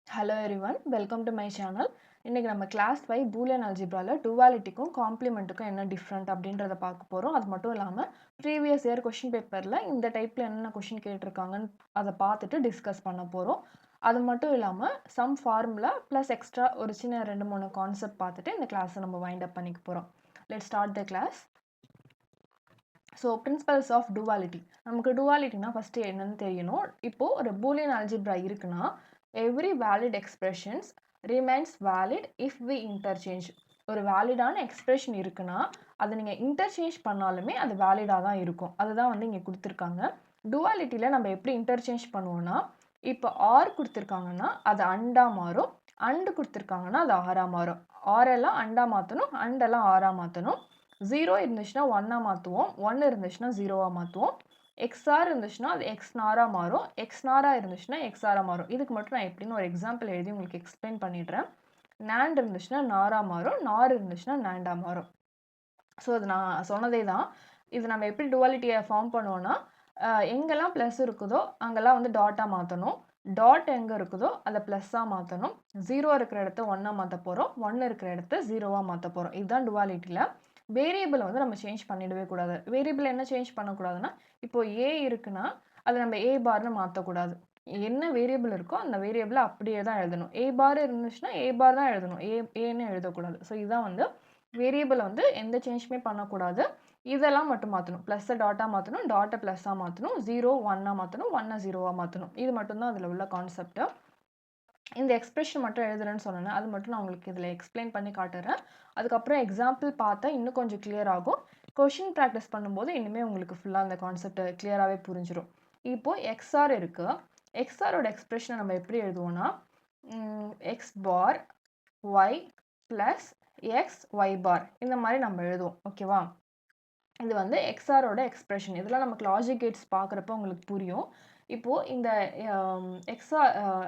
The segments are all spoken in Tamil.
Hello everyone, welcome to my channel. இன்னைக்கு நம்ம கிளாஸ் 5 பூலியன் அல்ஜிப்ரால டுவாலிட்டிக்கும் காம்ப்ளிமெண்ட்டுக்கும் என்ன டிஃப்ரெண்ட் அப்படின்றத பார்க்க போகிறோம். அது மட்டும் இல்லாமல் ப்ரீவியஸ் இயர் கொஷின் பேப்பரில் இந்த டைப்பில் என்னென்ன கொஷின் கேட்டிருக்காங்கன்னு அதை பார்த்துட்டு டிஸ்கஸ் பண்ண போகிறோம். அது மட்டும் இல்லாமல் சம் ஃபார்முலா ப்ளஸ் எக்ஸ்ட்ரா ஒரு சின்ன 2-3 கான்செப்ட் பார்த்துட்டு இந்த கிளாஸை நம்ம வைண்ட் அப் பண்ணிக்க போகிறோம். Let's start the class. So principles of duality. நமக்கு டுவாலிட்டினா ஃபஸ்ட்டு என்னன்னு தெரியணும். இப்போது ஒரு பூலியன் அல்ஜிப்ரா இருக்குன்னா every valid expressions remains valid if we interchange. ஒரு வேலிடான எக்ஸ்பிரஷன் இருக்குன்னா அதை நீங்கள் இன்டர்சேஞ்ச் பண்ணாலுமே அது வேலிடாக தான் இருக்கும். அதுதான் வந்து இங்கே கொடுத்துருக்காங்க. டுவாலிட்டியில் நம்ம எப்படி இன்டர்சேஞ்ச் பண்ணுவோம்னா, இப்போ ஆர் கொடுத்துருக்காங்கன்னா அது அண்டா மாறும், அண்டு கொடுத்துருக்காங்கன்னா அது ஆறாக மாறும். ஆரெல்லாம் அண்டா மாற்றணும், அண்டெல்லாம் ஆறாக மாற்றணும். 0 இருந்துச்சுன்னா 1 மாற்றுவோம், 1 இருந்துச்சுன்னா 0 மாற்றுவோம். எக்ஸ்ஆர் இருந்துச்சுன்னா அது எக்ஸ்நாராக மாறும், எக்ஸ்நாராக இருந்துச்சுன்னா எக்ஸ்ஆராக மாறும். இதுக்கு மட்டும் நான் எப்படின்னு ஒரு எக்ஸாம்பிள் எழுதி உங்களுக்கு எக்ஸ்பிளைன் பண்ணிடுறேன். நாண்ட் இருந்துச்சுன்னா நாராக மாறும், நார் இருந்துச்சுன்னா நாண்டாக மாறும். ஸோ அது நான் சொன்னதே தான். இது நம்ம எப்படி டுவாலிட்டியை ஃபார்ம் பண்ணுவோன்னா, எங்கெல்லாம் ப்ளஸ் இருக்குதோ அங்கெல்லாம் வந்து டாட்டாக மாற்றணும், டாட் எங்கே இருக்குதோ அதை ப்ளஸ்ஸாக மாற்றணும், 0 இருக்கிற இடத்த 1 மாற்ற போகிறோம், 1 இருக்கிற இடத்த 0 மாற்ற போகிறோம். இதுதான் டுவாலிட்டியில். வேரியபிளை வந்து நம்ம சேஞ்ச் பண்ணிடவே கூடாது. வேரியபிள் என்ன சேஞ்ச் பண்ணக்கூடாதுன்னா, இப்போ ஏ இருக்குன்னா அதை நம்ம ஏ பார்னு மாற்றக்கூடாது. என்ன வேரியபிள் இருக்கோ அந்த வேரியபிளை அப்படியே தான் எழுதணும். ஏ பார் இருந்துச்சுன்னா ஏ பார் தான் எழுதணும், ஏன்னு எழுதக்கூடாது. ஸோ இதுதான் வந்து வேரியபிளை வந்து எந்த சேஞ்சுமே பண்ணக்கூடாது. இதெல்லாம் மட்டும் மாற்றணும். ப்ளஸ்ஸை டாட்டாக மாற்றணும், டாட்டை ப்ளஸ்ஸாக மாற்றணும், 0 1 மாற்றணும், 1 0 மாற்றணும். இது மட்டும்தான் அதில் உள்ள கான்செப்ட்டு. இந்த எக்ஸ்பிரஷன் மட்டும் எழுதுறேன்னு சொன்னேன், அது மட்டும் நான் உங்களுக்கு இதில் எக்ஸ்பிளைன் பண்ணி காட்டுறேன். அதுக்கப்புறம் எக்ஸாம்பிள் பார்த்தா இன்னும் கொஞ்சம் கிளியர் ஆகும். கொஷின் ப்ராக்டிஸ் பண்ணும்போது இனிமேல் உங்களுக்கு ஃபுல்லாக அந்த கான்செப்ட் கிளியராகவே புரிஞ்சிடும். இப்போது எக்ஸ்ஆர் இருக்குது. எக்ஸ்ஆரோட எக்ஸ்பிரஷனை நம்ம எப்படி எழுதுவோம்னா, X bar Y plus X Y பார் இந்த மாதிரி நம்ம எழுதுவோம். ஓகேவா? இது வந்து எக்ஸ்ஆரோட எக்ஸ்பிரஷன். இதெல்லாம் நமக்கு லாஜிக் கேட்ஸ் பார்க்குறப்ப உங்களுக்கு புரியும். இப்போது இந்த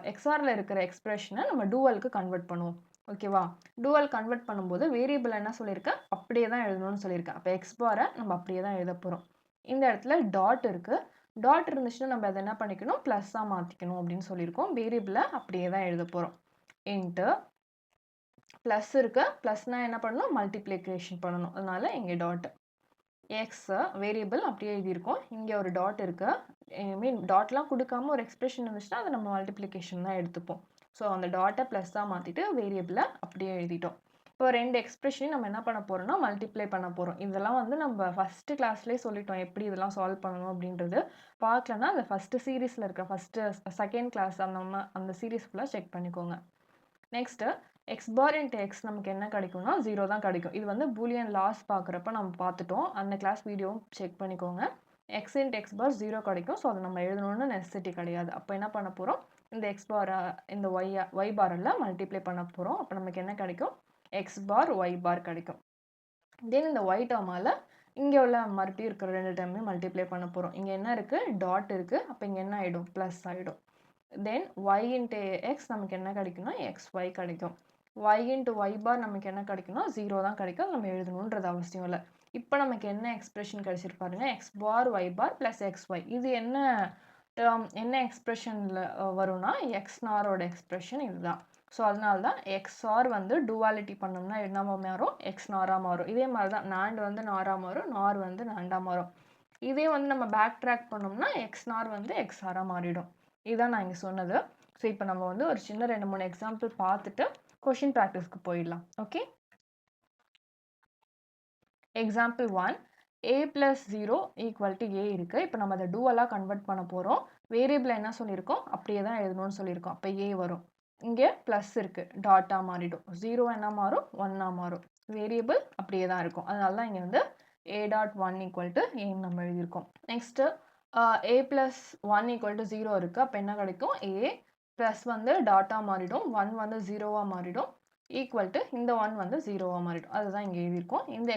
எக்ஸ்ஆரில் இருக்கிற எக்ஸ்பிரஷனை நம்ம டூவலுக்கு கன்வெர்ட் பண்ணுவோம். ஓகேவா? டூவல் கன்வெர்ட் பண்ணும்போது வேரியபிள் என்ன சொல்லியிருக்கேன், அப்படியே தான் எழுதணும்னு சொல்லியிருக்கேன். அப்போ எக்ஸ் பாரை நம்ம அப்படியே தான் எழுத போகிறோம். இந்த இடத்துல டாட் இருக்குது. டாட் இருந்துச்சுன்னா நம்ம அதை என்ன பண்ணிக்கணும், ப்ளஸ்ஸாக மாற்றிக்கணும் அப்படின்னு சொல்லியிருக்கோம். வேரியபிளை அப்படியே தான் எழுத போகிறோம். இன்ட்டு ப்ளஸ் இருக்குது, ப்ளஸ்னால் என்ன பண்ணணும், மல்டிப்ளிகேஷன் பண்ணணும். அதனால இங்கே டாட் எக்ஸ் வேரியபிள் அப்படியே எழுதியிருக்கோம். இங்கே ஒரு டாட் இருக்குது. மீன் டாட்லாம் கொடுக்காம ஒரு எக்ஸ்பிரஷன் இருந்துச்சுன்னா அதை நம்ம மல்டிப்ளிகேஷன் தான் எடுத்துப்போம். ஸோ அந்த டாட்டை ப்ளஸ்ஸாக மாற்றிட்டு வேரியபிளை அப்படியே எழுதிட்டோம். இப்போ 2 எக்ஸ்பிரஷனையும் நம்ம என்ன பண்ண போகிறோம்னா மல்டிப்ளை பண்ண போகிறோம். இதெல்லாம் வந்து நம்ம ஃபஸ்ட்டு கிளாஸ்லேயே சொல்லிட்டோம் எப்படி இதெல்லாம் சால்வ் பண்ணணும் அப்படின்றது. பார்க்கலன்னா அந்த ஃபஸ்ட்டு சீரீஸில் இருக்க செகண்ட் கிளாஸ் அந்த சீரீஸ் ஃபுல்லாக செக் பண்ணிக்கோங்க. Next X bar into X நமக்கு என்ன கிடைக்கும்னா 0 தான் கிடைக்கும். இது வந்து பூலியன் லாஸ் பார்க்குறப்ப நம்ம பார்த்துட்டோம். அந்த கிளாஸ் வீடியோவும் செக் பண்ணிக்கோங்க. எக்ஸ் இன்ட்டு எக்ஸ் பார் 0 கிடைக்கும். ஸோ அதை நம்ம எழுதணும்னு நெசசிட்டி கிடையாது. அப்போ என்ன பண்ண போகிறோம், இந்த எக்ஸ் பாரை இந்த ஒய் பாரெல்லாம் மல்டிப்ளை பண்ண போகிறோம். அப்போ நமக்கு என்ன கிடைக்கும், எக்ஸ் பார் ஒய் பார் கிடைக்கும். தென் இந்த ஒய் டேர்மால் இங்கே உள்ள மறுபடியும் இருக்கிற 2 டேர்மையும் மல்டிப்ளை பண்ண போகிறோம். இங்கே என்ன இருக்குது, டாட் இருக்குது. அப்போ இங்கே என்ன ஆகிடும், ப்ளஸ் ஆகிடும். தென் ஒய் இன்ட்டு எக்ஸ் நமக்கு என்ன கிடைக்கும்னா எக்ஸ் ஒய் கிடைக்கும். y இன்ட்டு ஒய் பார் நமக்கு என்ன கிடைக்கும்னா 0 தான் கிடைக்கும். நம்ம எழுதணுன்றது அவசியம் இல்லை. இப்போ நமக்கு என்ன எக்ஸ்பிரஷன் கிடைச்சிருப்பாருங்க, X bar Y bar plus X Y. இது என்ன டேர்ம், என்ன எக்ஸ்பிரஷனில் வரும்னா எக்ஸ்நாரோட எக்ஸ்பிரஷன் இதுதான். ஸோ அதனால தான் எக்ஸ்ஆர் வந்து டுவாலிட்டி பண்ணோம்னா என்ன மாறும், எக்ஸ்நாராக மாறும். இதே மாதிரி தான் நாண்ட் வந்து நாராக மாறும், நார் வந்து நாண்டாக மாறும். இதே வந்து நம்ம பேக் ட்ராக் பண்ணோம்னா எக்ஸ்நார் வந்து எக்ஸ்ஆராக மாறிடும். இதுதான் நான் இங்கே சொன்னது. ஸோ இப்போ நம்ம வந்து ஒரு சின்ன 2-3 எக்ஸாம்பிள் பார்த்துட்டு கொஷின் ப்ராக்டிஸ்க்கு போயிடலாம். ஓகே, எக்ஸாம்பிள் 1, a + 0 = a இருக்குது. இப்போ நம்ம அதை டூவலாக கன்வெர்ட் பண்ண போகிறோம். வேரியபிள் என்ன சொல்லியிருக்கோம், அப்படியே தான் எழுதணும்னு சொல்லியிருக்கோம். அப்போ a வரும். இங்கே ப்ளஸ் இருக்குது, டாட்டாக மாறிடும். 0 என்ன மாறும், 1 மாறும். வேரியபிள் அப்படியே தான் இருக்கும். அதனால தான் இங்கே வந்து a.1 = a நம்ம எழுதியிருக்கோம். நெக்ஸ்ட்டு a + 1 = 0 இருக்குது. அப்போ என்ன கிடைக்கும், a ப்ளஸ் வந்து டாட்டாக மாறிடும், 1 வந்து 0வாக மாறிடும், ஈக்குவல் டு இந்த 1 வந்து 0வாக மாறிடும். அதுதான் இங்கே எழுதியிருக்கோம். இந்த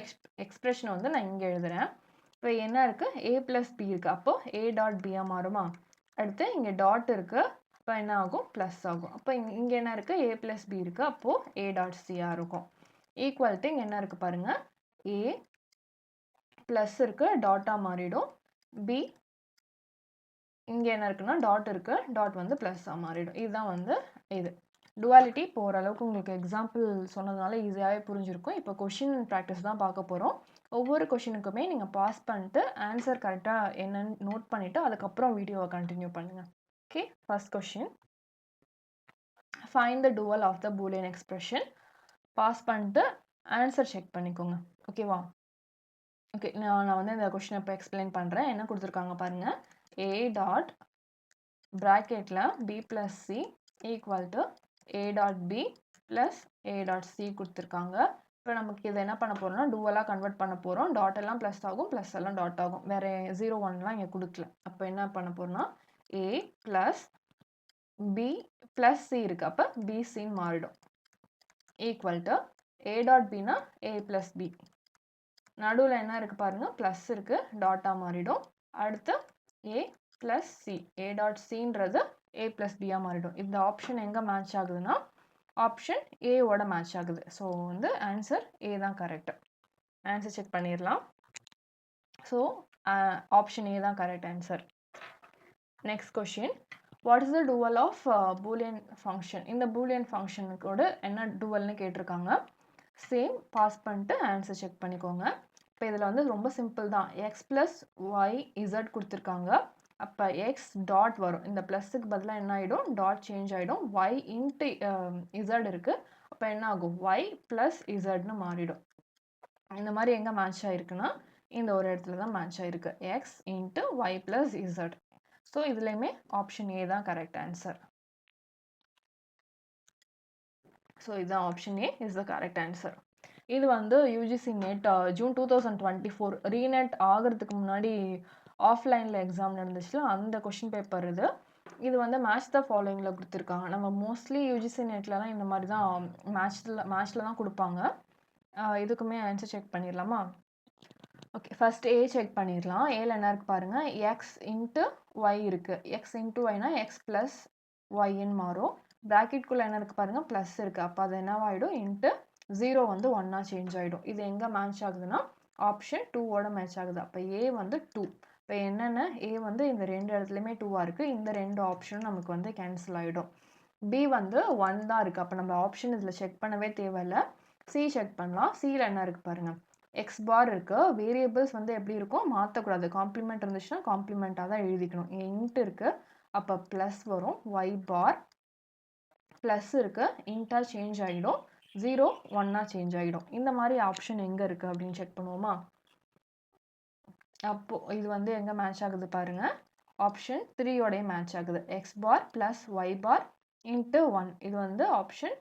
எக்ஸ்பிரஷனை வந்து நான் இங்கே எழுதுகிறேன். இப்போ என்ன இருக்குது, a + b இருக்குது. அப்போது a.b மாறுமா. அடுத்து இங்கே டாட் இருக்குது. அப்போ என்ன ஆகும், ப்ளஸ் ஆகும். அப்போ இங்கே என்ன இருக்குது, a + b இருக்குது. அப்போது a.c இருக்கும். ஈக்குவல் டு இங்கே என்ன இருக்குது பாருங்கள், a ப்ளஸ் இருக்குது, டாட்டாக மாறிடும், b இங்கே என்ன இருக்குன்னா டாட் இருக்குது, டாட் வந்து ப்ளஸ்ஸாக மாறிடும். இதுதான் வந்து இது. டுவாலிட்டி இப்போ ஓரளவுக்கு உங்களுக்கு எக்ஸாம்பிள் சொன்னதுனால ஈஸியாகவே புரிஞ்சிருக்கும். இப்போ கொஷின் ப்ராக்டிஸ் தான் பார்க்க போகிறோம். ஒவ்வொரு கொஷினுக்குமே நீங்கள் பாஸ் பண்ணிட்டு ஆன்சர் கரெக்டாக என்னன்னு நோட் பண்ணிவிட்டு அதுக்கப்புறம் வீடியோவை கண்டினியூ பண்ணுங்கள். Okay, first question. Find the dual of the Boolean expression. Pause பண்ணிட்டு ஆன்சர் செக் பண்ணிக்கோங்க. ஓகேவா? ஓகே, நான் வந்து இந்த கொஷினை இப்போ எக்ஸ்பிளைன் பண்ணுறேன். என்ன கொடுத்துருக்காங்க பாருங்கள். ஏ டாட் ப்ராக்கெட்டில் B plus C equal to A dot B plus A dot C கொடுத்துருக்காங்க. இப்போ நமக்கு இதை என்ன பண்ண போகிறோம்னா டூவலாக கன்வெர்ட் பண்ண போகிறோம். டாட் எல்லாம் ப்ளஸ் ஆகும், ப்ளஸ் எல்லாம் டாட் ஆகும். வேறு 0 1லாம் இங்கே கொடுக்கல. அப்போ என்ன பண்ண போகிறோம்னா A plus B plus C இருக்குது, அப்போ பிசின்னு மாறிடும். ஈக்குவல் டு ஏ டாட் பினா ஏ ப்ளஸ் பி, நடுவில் என்ன இருக்குது பாருங்கள், ப்ளஸ் இருக்குது, டாட்டாக மாறிடும். அடுத்து A plus C, A dot சின்றது ஏ ப்ளஸ் பியாக மாறிடும். இந்த ஆப்ஷன் எங்கே மேட்ச் ஆகுதுன்னா ஆப்ஷன் ஏவோட மேட்ச் ஆகுது. ஸோ வந்து ஆன்சர் ஏ தான் கரெக்ட். ஆன்சர் செக் பண்ணிடலாம். ஸோ ஆப்ஷன் ஏ தான் correct answer. Next question. What is the dual of Boolean function? இந்த பூலியன் ஃபங்க்ஷனுக்கோட என்ன டுவல்னு கேட்டிருக்காங்க. சேம் பாஸ் பண்ணிட்டு ஆன்சர் செக் பண்ணிக்கோங்க. இப்போ இதில் வந்து ரொம்ப சிம்பிள் தான். எக்ஸ் ப்ளஸ் ஒய் இசட் கொடுத்துருக்காங்க. அப்போ எக்ஸ் டாட் வரும். இந்த ப்ளஸுக்கு பதிலாக என்ன ஆகிடும், டாட் சேஞ்ச் ஆகிடும். ஒய் இன்ட்டு இசட் இருக்குது. அப்போ என்ன ஆகும், ஒய் ப்ளஸ் இசட்னு மாறிடும். இந்த மாதிரி எங்கே மேட்ச் ஆகிருக்குன்னா இந்த ஒரு இடத்துல தான் மேட்ச் ஆகிருக்கு. X into Y plus Z. So இதுலேயுமே ஆப்ஷன் ஏ தான் கரெக்ட் ஆன்சர். ஸோ இதுதான் option A is the correct answer. இது வந்து யூஜிசி நெட் ஜூன் 2024 ரீநெட் ஆகிறதுக்கு முன்னாடி ஆஃப்லைனில் எக்ஸாம் நடந்துச்சுல, அந்த கொஷின் பேப்பர் இது. இது வந்து மேட்ச் த ஃபாலோயிங்கில் கொடுத்துருக்காங்க. நம்ம மோஸ்ட்லி யூஜிசி நெட்லலாம் இந்த மாதிரி தான் மேட்ச்சில் தான் கொடுப்பாங்க. இதுக்குமே ஆன்சர் செக் பண்ணிடலாமா? ஓகே, ஃபர்ஸ்ட் ஏ செக் பண்ணிடலாம். ஏல என்ன இருக்குது பாருங்கள், எக்ஸ் இன்ட்டு ஒய் இருக்குது. எக்ஸ் இன்ட்டு ஒய்னா எக்ஸ் ப்ளஸ் ஒய்ன்னு மாறும். ப்ராக்கெட்குள்ளே என்ன இருக்குது பாருங்கள், ப்ளஸ் இருக்குது. அப்போ அது என்னவாயிடும், இன்ட்டு 0 வந்து 1ஆக சேஞ்ச் ஆகிடும். இது எங்கே மேட்ச் ஆகுதுன்னா ஆப்ஷன் 2ஓட மேட்ச் ஆகுது. அப்போ ஏ வந்து 2. இப்போ என்னென்ன, ஏ வந்து இந்த ரெண்டு இடத்துலையுமே 2ஆக இருக்குது. இந்த ரெண்டு ஆப்ஷனும் நமக்கு வந்து கேன்சல் ஆகிடும். பி வந்து 1 தான் இருக்குது. அப்போ நம்ம ஆப்ஷன் இதில் செக் பண்ணவே தேவையில்லை. சி செக் பண்ணலாம். சியில் என்ன இருக்குது பாருங்கள், எக்ஸ் பார் இருக்குது. வேரியபிள்ஸ் வந்து எப்படி இருக்கும், மாற்றக்கூடாது. காம்ப்ளிமெண்ட் இருந்துச்சுன்னா காம்ப்ளிமெண்ட்டாக தான் எழுதிக்கணும். இங்கே இன்ட் இருக்குது, அப்போ ப்ளஸ் வரும். ஒய் பார் ப்ளஸ் இருக்குது, இன்ட்டாக சேஞ்ச் ஆகிடும். 0 1ஆக சேஞ்ச் ஆகிடும். இந்த மாதிரி ஆப்ஷன் எங்கே இருக்குது அப்படின்னு செக் பண்ணுவோமா? அப்போது இது வந்து எங்கே மேட்ச் ஆகுது பாருங்கள், ஆப்ஷன் 3ஓடைய மேட்ச் ஆகுது. X bar plus Y bar into 1, இது வந்து ஆப்ஷன்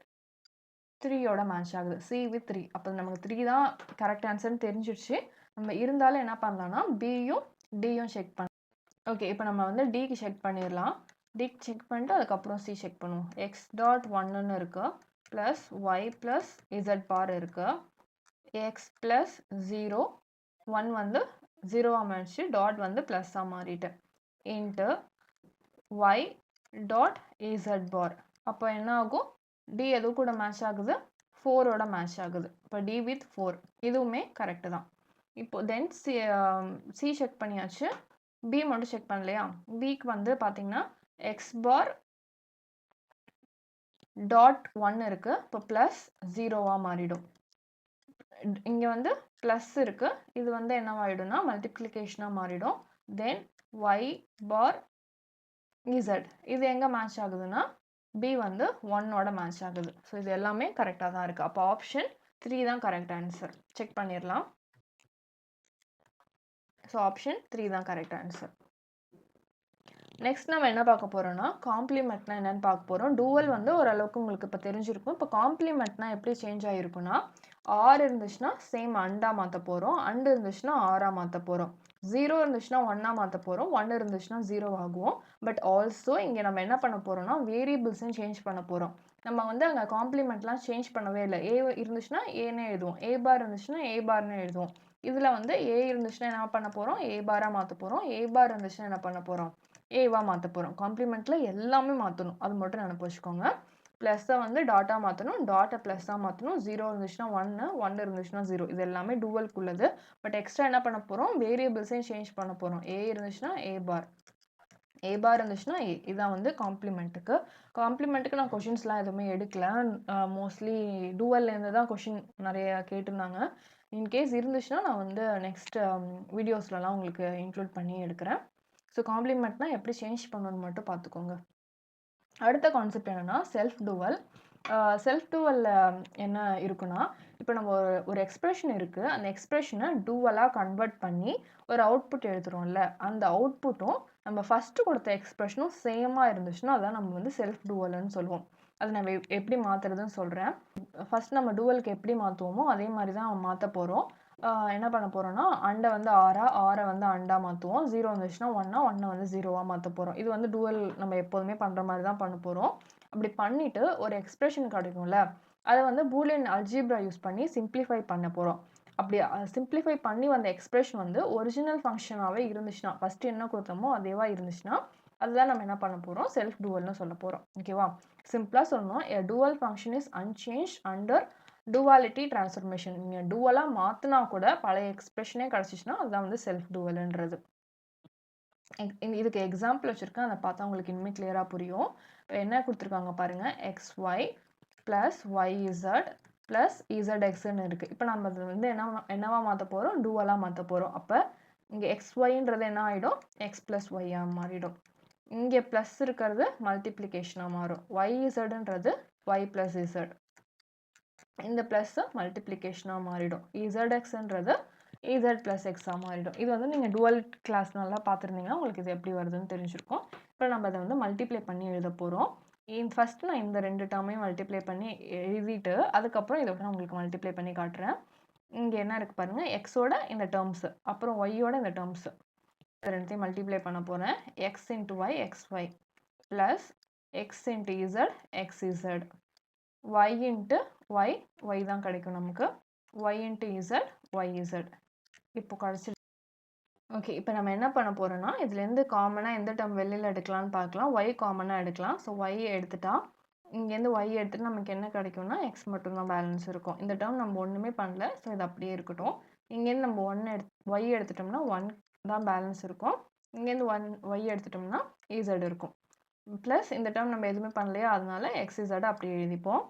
3ஓட மேட்ச் ஆகுது. C with 3. அப்போ நமக்கு 3 தான் கரெக்ட் ஆன்சர்னு தெரிஞ்சிடுச்சு. நம்ம இருந்தாலும் என்ன பண்ணலாம்னா பியும் டியும் செக் பண்ண. ஓகே, இப்போ நம்ம வந்து டிக்கு செக் பண்ணிடலாம். டிக்கு செக் பண்ணிட்டு அதுக்கப்புறம் சி செக் பண்ணுவோம். எக்ஸ் டாட் 1ன்னு இருக்குது, ப்ளஸ் ஒய் ப்ளஸ் இசட் பார் இருக்குது. எக்ஸ் ப்ளஸ் 0, 1 வந்து 0ஆக மாறிடுச்சு, டாட் வந்து ப்ளஸ்ஸாக மாறிட்டு, இன்ட்டு ஒய் டாட் இசட் பார். அப்போ என்ன ஆகும், டி எது கூட மேட்ச் ஆகுது, 4ஓட மேட்ச் ஆகுது. இப்போ டி வித் 4, இதுவுமே கரெக்டு தான். இப்போ தென் சி செக் பண்ணியாச்சு. பி மட்டும் செக் பண்ணலையா? பிக்கு வந்து பார்த்தீங்கன்னா எக்ஸ் பார் டாட் 1 இருக்குது. இப்போ ப்ளஸ் 0ஆக மாறிடும். இங்கே வந்து ப்ளஸ் இருக்குது, இது வந்து என்னவாயிடும்னா மல்டிப்ளிகேஷனாக மாறிடும். தென் ஒய் பார் இசட், இது எங்கே மேட்ச் ஆகுதுன்னா பி வந்து 1ஓட மேட்ச் ஆகுது. ஸோ இது எல்லாமே கரெக்டாக தான் இருக்குது. அப்போ ஆப்ஷன் 3 தான் கரெக்ட் ஆன்சர். செக் பண்ணிடலாம். ஸோ ஆப்ஷன் 3 தான் கரெக்ட் ஆன்சர். நெக்ஸ்ட் நம்ம என்ன பார்க்க போகிறோம்னா காம்ப்ளிமெண்ட்னா என்னென்னு பார்க்க போகிறோம். டூவல் வந்து ஓரளவுக்கு உங்களுக்கு இப்போ தெரிஞ்சிருக்கும். இப்போ காம்ப்ளிமெண்ட்னா எப்படி சேஞ்ச் ஆகிருக்குன்னா, ஆர் இருந்துச்சுன்னா சேம் அண்டாக மாற்ற போகிறோம், அண்டு இருந்துச்சுன்னா ஆராக மாற்ற போகிறோம், 0 இருந்துச்சுன்னா 1ஆக மாற்ற போகிறோம், 1 இருந்துச்சுன்னா 0 ஆகுவோம். பட் ஆல்சோ இங்கே நம்ம என்ன பண்ண போகிறோம்னா வேரியபிள்ஸையும் சேஞ்ச் பண்ண போகிறோம். நம்ம வந்து அங்கே காம்ப்ளிமெண்ட்லாம் சேஞ்ச் பண்ணவே இல்லை. ஏ இருந்துச்சுன்னா ஏன்னு எழுதுவோம், ஏ பார் இருந்துச்சுன்னா ஏ பார்னு எழுதுவோம். இதில் வந்து ஏ இருந்துச்சுன்னா என்ன பண்ண போகிறோம், ஏ பாராக மாற்ற போகிறோம். ஏ பார் இருந்துச்சுன்னா என்ன பண்ண போகிறோம், ஏவா மாற்ற போகிறோம். காம்ப்ளிமெண்ட்டில் எல்லாமே மாற்றணும், அது மட்டும் நினைப்பு வச்சுக்கோங்க. ப்ளஸ்ஸை வந்து டாட்டாக மாற்றணும், டாட்டை ப்ளஸ்ஸாக மாற்றணும். 0 இருந்துச்சுன்னா 1, 1 இருந்துச்சுன்னா 0. இது எல்லாமே டூவல்குள்ளது. பட் எக்ஸ்ட்ரா என்ன பண்ண போகிறோம், வேரியபிள்ஸையும் சேஞ்ச் பண்ண போகிறோம். ஏ இருந்துச்சுன்னா ஏ பார், ஏ பார் இருந்துச்சுன்னா இதான் வந்து காம்ப்ளிமெண்ட்டுக்கு நான் கொஷின்ஸ்லாம் எதுவுமே எடுக்கல. மோஸ்ட்லி டூவல்லேருந்து தான் கொஷின் நிறைய கேட்டிருந்தாங்க. இன்கேஸ் இருந்துச்சுன்னா நான் வந்து நெக்ஸ்ட் வீடியோஸ்லலாம் உங்களுக்கு இன்க்ளூட் பண்ணி எடுக்கிறேன். ஸோ காம்ப்ளிமெண்ட்னா எப்படி சேஞ்ச் பண்ணணும்னு மட்டும் பார்த்துக்கோங்க. அடுத்த கான்செப்ட் என்னன்னா செல்ஃப் டூவல். செல்ஃப் டூவலில் என்ன இருக்குன்னா, இப்போ நம்ம ஒரு எக்ஸ்பிரஷன் இருக்குது, அந்த எக்ஸ்பிரஷனை டூவலாக கன்வெர்ட் பண்ணி ஒரு அவுட்புட் எழுதுறோம்ல, அந்த அவுட்புட்டும் நம்ம ஃபஸ்ட்டு கொடுத்த எக்ஸ்பிரஷனும் சேமாக இருந்துச்சுன்னா அதான் நம்ம வந்து செல்ஃப் டூவல்னு சொல்லுவோம். அது நம்ம எப்படி மாற்றுறதுன்னு சொல்கிறேன். ஃபஸ்ட் நம்ம டூவலுக்கு எப்படி மாற்றுவோமோ அதே மாதிரி தான் மாற்ற போகிறோம். என்ன பண்ண போகிறோம்னா, அண்டை வந்து ஆரை வந்து அண்டா மாற்றுவோம். 0 வந்துச்சுன்னா 1 வந்து 0வா மாற்ற போகிறோம். இது வந்து டூவல் நம்ம எப்போதுமே பண்ணுற மாதிரி தான் பண்ண போகிறோம். அப்படி பண்ணிவிட்டு ஒரு எக்ஸ்பிரஷன் கிடைக்கும்ல, அதை வந்து பூலியன் அல்ஜீப்ரா யூஸ் பண்ணி சிம்பிளிஃபை பண்ண போகிறோம். அப்படி சிம்பிளிஃபை பண்ணி வந்த எக்ஸ்பிரஷன் வந்து ஒரிஜினல் ஃபங்க்ஷனாகவே இருந்துச்சுன்னா, ஃபஸ்ட்டு என்ன கொடுத்தோமோ அதேவா இருந்துச்சுன்னா, அதுதான் நம்ம என்ன பண்ண போகிறோம், செல்ஃப் டூவல்னு சொல்ல போகிறோம். ஓகேவா? சிம்பிளாக சொல்லணும், a dual function is unchanged under duality transformation. நீங்கள் டூவலாக மாற்றினா கூட பழைய எக்ஸ்பிரஷனே கிடச்சிச்சுன்னா அதுதான் வந்து செல்ஃப் டூவல்ன்றது. இதுக்கு எக்ஸாம்பிள் வச்சுருக்கேன், அதை பார்த்தா உங்களுக்கு இனிமேல் கிளியராக புரியும். என்ன கொடுத்துருக்காங்க பாருங்கள், xy ப்ளஸ் ஒய்இசட் ப்ளஸ் இசட்எக்ஸ்ன்னு இருக்குது. இப்போ நம்ம அது வந்து என்னவா மாற்ற போகிறோம், டூவலாக மாற்ற போகிறோம். அப்போ இங்கே xyன்றது என்ன ஆகிடும், எக்ஸ் ப்ளஸ் ஒய்யாக மாறிடும். இங்கே ப்ளஸ் இருக்கிறது மல்டிப்ளிகேஷனாக மாறும். ஒய்இசட்ன்றது ஒய் ப்ளஸ் இசட், இந்த ப்ளஸ்ஸு மல்டிப்ளிகேஷனாக மாறிடும். இசட்எக்ஸ்ன்றது இசட் ப்ளஸ் எக்ஸாக மாறிடும். இது வந்து நீங்கள் டுவல் கிளாஸ் நல்லா பார்த்துருந்தீங்கன்னா உங்களுக்கு இது எப்படி வருதுன்னு தெரிஞ்சிருக்கும். இப்போ நம்ம அதை வந்து மல்டிப்ளை பண்ணி எழுத போகிறோம். ஃபஸ்ட்டு நான் இந்த 2 டேர்மையும் மல்டிப்ளை பண்ணி எழுதிட்டு அதுக்கப்புறம் இதை நான் உங்களுக்கு மல்டிப்ளை பண்ணி காட்டுறேன். இங்கே என்ன இருக்குது பாருங்கள், எக்ஸோட இந்த டேர்ம்ஸு, அப்புறம் ஒய்யோட இந்த டேர்ம்ஸு, இது ரெண்டுத்தையும் மல்டிப்ளை பண்ண போகிறேன். X into Y XY plus X into Z XZ, y into Y தான் கிடைக்கும் நமக்கு, ஒய் இன்ட்டு இசட் ஒய்இசட். இப்போ கடைசி ஓகே, இப்போ நம்ம என்ன பண்ண போகிறோம்னா, இதுலேருந்து காமனாக எந்த டேர்ம் வெளியில் எடுக்கலாம்னு பார்க்கலாம். ஒய் காமனாக எடுக்கலாம். ஸோ ஒய் எடுத்துட்டா, இங்கேருந்து ஒய் எடுத்துட்டு நமக்கு என்ன கிடைக்கும்னா எக்ஸ் மட்டும்தான் பேலன்ஸ் இருக்கும். இந்த டேர்ம் நம்ம ஒன்றுமே பண்ணல, ஸோ இது அப்படியே இருக்கட்டும். இங்கேருந்து நம்ம ஒய் எடுத்துட்டோம்னா 1 தான் பேலன்ஸ் இருக்கும். இங்கேருந்து ஒய் எடுத்துட்டோம்னா இசட் இருக்கும். ப்ளஸ் இந்த டேர்ம் நம்ம எதுவுமே பண்ணலையா, அதனால எக்ஸ் இசட் அப்படி எழுதிப்போம்.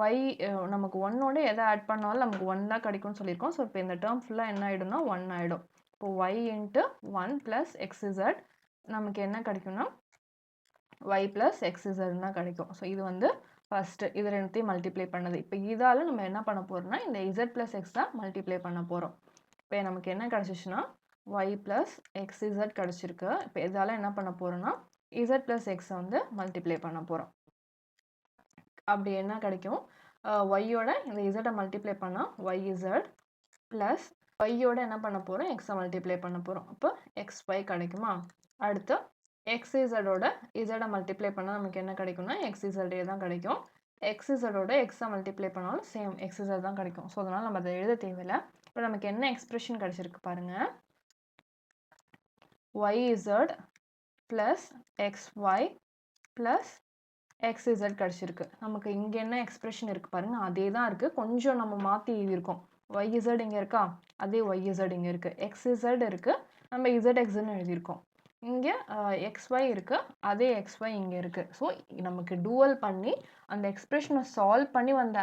ஒய் நமக்கு 1ஓட எதை ஆட் பண்ணாலும் நமக்கு 1 தான் கிடைக்கும்னு சொல்லியிருக்கோம். ஸோ இப்போ இந்த டேர்ம் ஃபுல்லாக என்ன ஆகிடும்னா 1 ஆகிடும். இப்போ y இன்ட்டு 1 ப்ளஸ் எக்ஸ்இசட் நமக்கு என்ன கிடைக்கும்னா y ப்ளஸ் எக்ஸ்இசட் தான் கிடைக்கும். ஸோ இது வந்து ஃபஸ்ட்டு இது ரெண்டுத்தையும் மல்டிப்ளை பண்ணது. இப்போ இதால் நம்ம என்ன பண்ண போகிறோம்னா இந்த z ப்ளஸ் எக்ஸ் தான் மல்டிப்ளை பண்ண போகிறோம். இப்போ நமக்கு என்ன கிடச்சிச்சுன்னா y ப்ளஸ் எக்ஸ்இசட் கிடச்சிருக்கு. இப்போ இதால் என்ன பண்ண போகிறோம்னா z ப்ளஸ் எக்ஸை வந்து மல்டிப்ளை பண்ண போகிறோம். அப்படி என்ன கிடைக்கும், ஒய்யோட இந்த இசட்டை மல்டிப்ளை பண்ணால் ஒய்இசட் ப்ளஸ் ஒய்யோட என்ன பண்ண போகிறோம், எக்ஸை மல்டிப்ளை பண்ண போகிறோம். அப்போ எக்ஸ் ஒய் கிடைக்குமா. அடுத்து எக்ஸ்இசடோட இசடை மல்டிப்ளை பண்ணால் நமக்கு என்ன கிடைக்கும்னா எக்ஸ்இசடே தான் கிடைக்கும். எக்ஸ்இசடோட எக்ஸை மல்டிப்ளை பண்ணாலும் சேம் எக்ஸ்இசட் தான் கிடைக்கும். ஸோ அதனால் நம்ம அதை எழுத தேவையில்லை. இப்போ நமக்கு என்ன எக்ஸ்பிரஷன் கிடச்சிருக்கு பாருங்கள், ஒய்இசட் ப்ளஸ் எக்ஸ்ஒய் ப்ளஸ் எக்ஸ்இசட் கிடச்சிருக்கு. நமக்கு இங்கே என்ன எக்ஸ்பிரஷன் இருக்குது பாருங்கள், அதே தான் இருக்குது, கொஞ்சம் நம்ம மாற்றி எழுதியிருக்கோம். ஒய்இசட் இங்கே இருக்கா, அதே ஒய்இசட் இங்கே இருக்குது. எக்ஸ்இசட் இருக்குது, நம்ம இசட்எக்ஸ்ன்னு எழுதியிருக்கோம். இங்கே எக்ஸ்ஒய் இருக்குது, அதே எக்ஸ்ஒய் இங்கே இருக்குது. ஸோ நமக்கு டூவல் பண்ணி அந்த எக்ஸ்பிரஷனை சால்வ் பண்ணி வந்த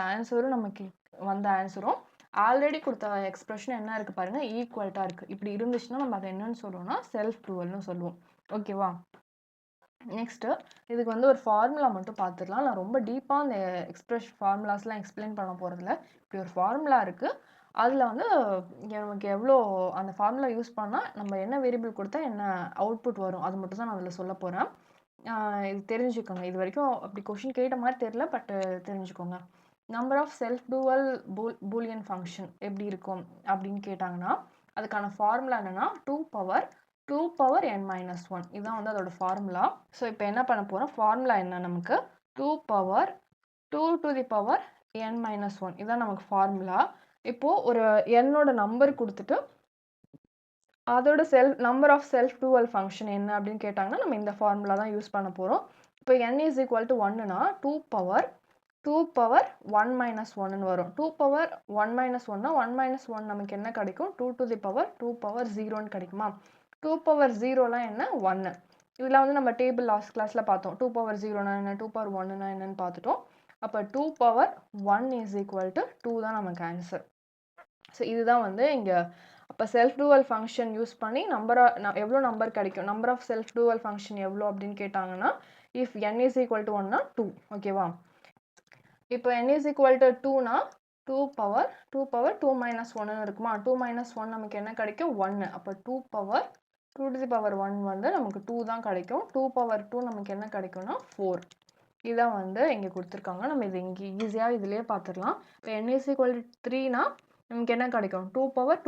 ஆன்சரும் ஆல்ரெடி கொடுத்த எக்ஸ்பிரஷன் என்ன இருக்குது பாருங்கள், ஈக்குவல்ட்டாக இருக்குது. இப்படி இருந்துச்சுன்னா நம்ம அதை என்னன்னு சொல்லுவோம்னா செல்ஃப் டூவல்னு சொல்லுவோம். ஓகேவா. நெக்ஸ்ட்டு இதுக்கு வந்து ஒரு ஃபார்முலா மட்டும் பார்த்துடலாம். நான் ரொம்ப டீப்பாக அந்த ஃபார்முலாஸ்லாம் எக்ஸ்பிளைன் பண்ண போகிறதில்ல. இப்படி ஒரு ஃபார்முலா இருக்குது, அதில் வந்து நமக்கு எவ்வளோ அந்த ஃபார்முலா யூஸ் பண்ணால் நம்ம என்ன வேரியபிள் கொடுத்தா என்ன அவுட்புட் வரும் அது மட்டும் தான் நான் அதில் சொல்ல போகிறேன். இது தெரிஞ்சுக்கோங்க. இது வரைக்கும் அப்படி கொஷின் கேட்ட மாதிரி தெரியல, பட் தெரிஞ்சுக்கோங்க. Number of self dual Boolean function எப்படி இருக்கும் அப்படின்னு கேட்டாங்கன்னா அதுக்கான ஃபார்முலா என்னென்னா 2 பவர் n மைனஸ் 1 இதுதான் வந்து அதோட ஃபார்முலா. ஸோ இப்போ என்ன பண்ண போகிறோம், ஃபார்முலா என்ன நமக்கு 2 to the power n minus 1 இதுதான் நமக்கு ஃபார்முலா. இப்போது ஒரு என்னோட நம்பர் கொடுத்துட்டு அதோட number of self dual function என்ன அப்படின்னு கேட்டாங்கன்னா நம்ம இந்த ஃபார்முலா தான் யூஸ் பண்ண போகிறோம். இப்போ n இஸ் ஈக்குவல் டு 1னா 2 பவர் 1 மைனஸ் 1ன்னு வரும். 2 பவர் 1 மைனஸ் 1னா 1 மைனஸ் 1 நமக்கு என்ன கிடைக்கும், 2 to the power 2 பவர் 0ன்னு கிடைக்குமா. 2 பவர் 0லாம் என்ன 1. இதெல்லாம் வந்து நம்ம டேபிள் லாஸ்ட் கிளாஸில் பார்த்தோம். 2 பவர் 0னா என்ன, 2 பவர் 1னா என்னன்னு பார்த்துட்டோம். அப்போ 2 பவர் 1 இஸ் ஈக்குவல் டு 2 தான் நமக்கு ஆன்சர். ஸோ இதுதான் வந்து இங்கே அப்போ செல்ஃப் டூவல் ஃபங்க்ஷன் யூஸ் பண்ணி எவ்வளோ நம்பர் கிடைக்கும், number of self dual function எவ்வளோ அப்படின்னு கேட்டாங்கன்னா, if n is equal to 1னா 2. ஓகேவா? இப்போ n இஸ் ஈக்குவல் டு 2னா 2 பவர் 2 மைனஸ் 1ன்னு இருக்குமா? 2 மைனஸ் 1 நமக்கு என்ன கிடைக்கும்? 1. அப்போ 2 பவர் 2 டு தி பவர் 1 வந்து நமக்கு 2 தான் கிடைக்கும். 2 பவர் 2 நமக்கு என்ன கிடைக்கும்னா 4. இதான் வந்து இங்கே கொடுத்துருக்காங்க. நம்ம இது இங்கே ஈஸியாக இதுலேயே பார்த்துடலாம். இப்போ n இஸ் ஈக்குவல் டு 3னா நமக்கு என்ன கிடைக்கும்? 2 பவர்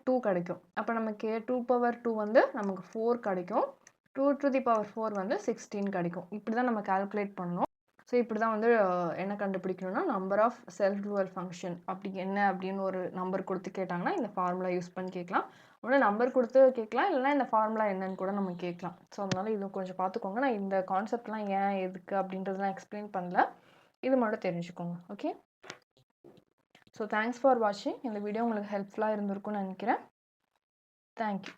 2 கிடைக்கும். அப்போ நமக்கு 2 பவர் 2 வந்து நமக்கு 4 கிடைக்கும். 2 டு தி பவர் 4 வந்து 16 கிடைக்கும். இப்படி தான் நம்ம கால்குலேட் பண்ணணும். ஸோ இப்படி தான் வந்து என்ன கண்டுபிடிக்கணும்னா, number of self dual function அப்படி என்ன அப்படின்னு ஒரு நம்பர் கொடுத்து கேட்டாங்கன்னா இந்த ஃபார்முலா யூஸ் பண்ணி கேட்கலாம். ஒன்று நம்பர் கொடுத்து கேட்கலாம், இல்லைனா இந்த ஃபார்முலா என்னன்னு கூட நம்ம கேட்கலாம். ஸோ அதனால இது கொஞ்சம் பார்த்துக்கோங்க. நான் இந்த கான்செப்ட்லாம் ஏன் எதுக்கு அப்படின்றதெல்லாம் எக்ஸ்பிளைன் பண்ணல. இது மட்டும் தெரிஞ்சுக்கோங்க. ஓகே. ஸோ தேங்க்ஸ் ஃபார் வாட்சிங். இந்த வீடியோ உங்களுக்கு ஹெல்ப்ஃபுல்லாக இருந்திருக்கும்னு நினைக்கிறேன். தேங்க்யூ.